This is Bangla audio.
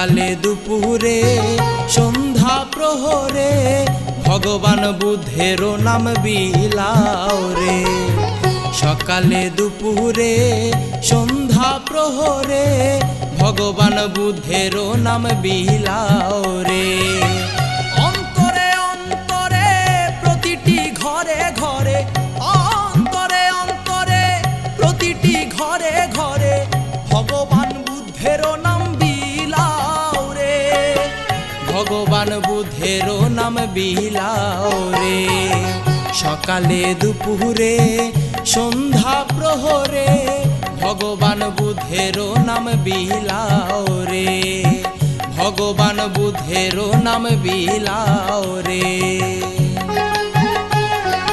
সকালে দুপুরে সন্ধ্যা প্রহরে ভগবান বুদ্ধেরও নাম বিলাও রে। সকালে দুপুরে সন্ধ্যা প্রহরে ভগবান বুদ্ধেরও নাম বিলাও রে। অন্তরে অন্তরে প্রতিটি ঘরে ঘরে, অন্তরে অন্তরে প্রতিটি ঘরে ঘরে ভগবান বুদ্ধেরও নাম বিলাও রে। ভগবান বুদ্ধেরও নাম বিলাও রে। সকালে দুপুরে সন্ধ্যা প্রহরে ভগবান বুদ্ধেরও নাম বিলাও রে। ভগবান বুদ্ধেরও নাম বিলাও রে।